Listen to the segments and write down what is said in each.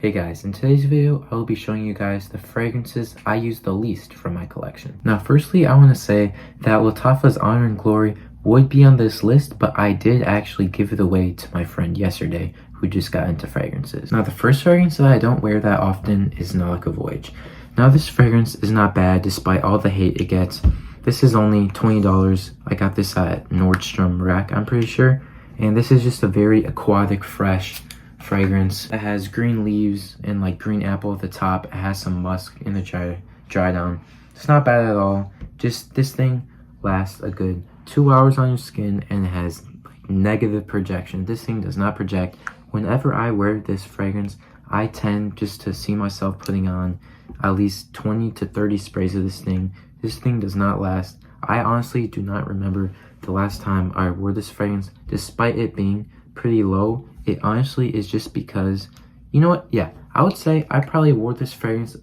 Hey guys, in today's video, I will be showing you guys the fragrances I use the least from my collection. Now, firstly, I want to say that Lattafa's Honor and Glory would be on this list, but I did actually give it away to my friend yesterday who just got into fragrances. Now, the first fragrance that I don't wear that often is Nautica Voyage. Now, this fragrance is not bad despite all the hate it gets. This is only $20. I got this at Nordstrom Rack, I'm pretty sure. And this is just a very aquatic, fresh fragrance. It has green leaves and like green apple at the top. It has some musk in the dry down. It's not bad at all. Just this thing lasts a good 2 hours on your skin and it has like negative projection. This thing does not project. Whenever I wear this fragrance, I tend just to see myself putting on at least 20 to 30 sprays of this thing. This thing does not last. I honestly do not remember the last time I wore this fragrance, despite it being pretty low. It honestly is just because, you know what? Yeah, I would say I probably wore this fragrance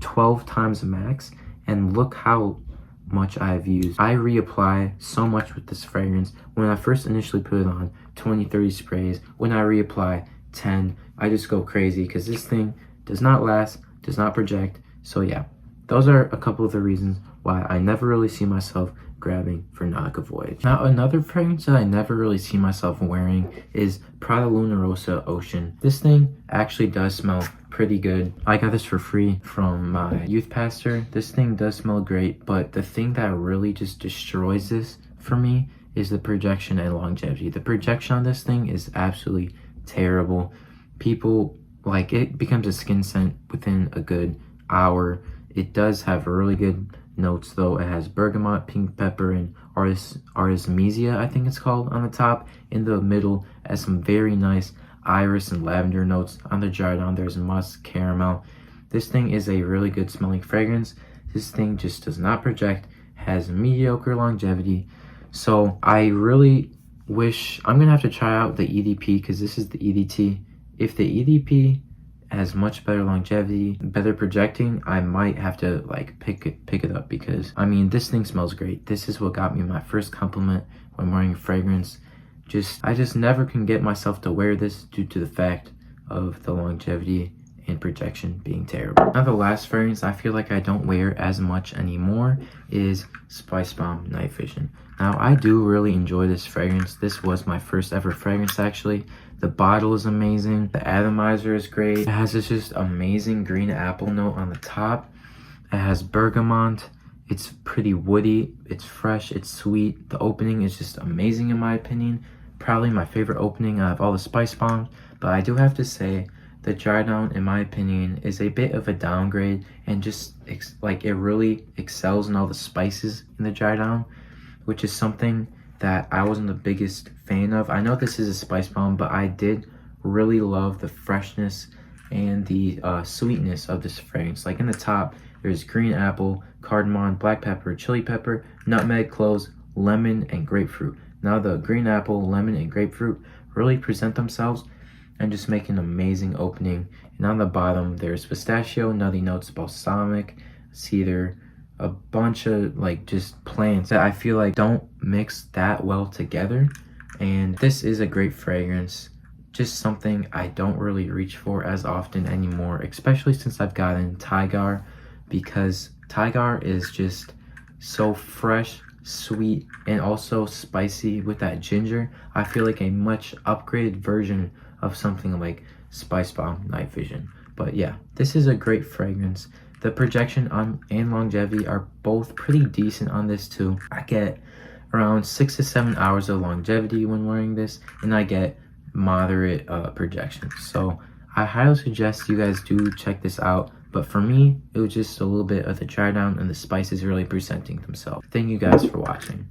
12 times max, and look how much I've used. I reapply so much with this fragrance. When I first initially put it on, 20-30 sprays. When I reapply, 10. I just go crazy because this thing does not last, does not project. So yeah, those are a couple of the reasons why I never really see myself grabbing for Nautica Voyage. Now, another fragrance that I never really see myself wearing is Prada Luna Rossa Ocean. This thing actually does smell pretty good. I got this for free from my youth pastor. This thing does smell great, but the thing that really just destroys this for me is the projection and longevity. The projection on this thing is absolutely terrible. People, like, it becomes a skin scent within a good hour. It does have really good notes though. It has bergamot, pink pepper, and artemisia, I think it's called, on the top. In the middle, it has some very nice iris and lavender notes. On the dry down, there's musk, caramel. This thing is a really good smelling fragrance. This thing just does not project, has mediocre longevity. So I really wish, I'm gonna have to try out the EDP because this is the EDT. If the EDP has much better longevity, better projecting, I might have to like pick it up, because I mean, this thing smells great. This is what got me my first compliment when wearing a fragrance. I just never can get myself to wear this due to the fact of the longevity and projection being terrible. Now, the last fragrance I feel like I don't wear as much anymore is Spice Bomb Night Vision. Now, I do really enjoy this fragrance. This was my first ever fragrance actually. The bottle is amazing. The atomizer is great. It has this just amazing green apple note on the top. It has bergamot. It's pretty woody. It's fresh. It's sweet. The opening is just amazing in my opinion. Probably my favorite opening out of all the Spice Bombs. But I do have to say, the dry down, in my opinion, is a bit of a downgrade, and just like it really excels in all the spices in the dry down, which is something that I wasn't the biggest fan of. I know this is a Spice Bomb, but I did really love the freshness and the sweetness of this fragrance. Like in the top, there's green apple, cardamom, black pepper, chili pepper, nutmeg, cloves, lemon, and grapefruit. Now the green apple, lemon, and grapefruit really present themselves and just make an amazing opening. And on the bottom, there's pistachio, nutty notes, balsamic, cedar, a bunch of like just plants that I feel like don't mix that well together. And this is a great fragrance, just something I don't really reach for as often anymore, especially since I've gotten Tigar, because Tigar is just so fresh, sweet, and also spicy with that ginger. I feel like a much upgraded version of something like Spice Bomb Night Vision. But yeah, this is a great fragrance. The projection and longevity are both pretty decent on this too. I get around 6 to 7 hours of longevity when wearing this, and I get moderate projection. So I highly suggest you guys do check this out. But for me, it was just a little bit of the dry down and the spices really presenting themselves. Thank you guys for watching.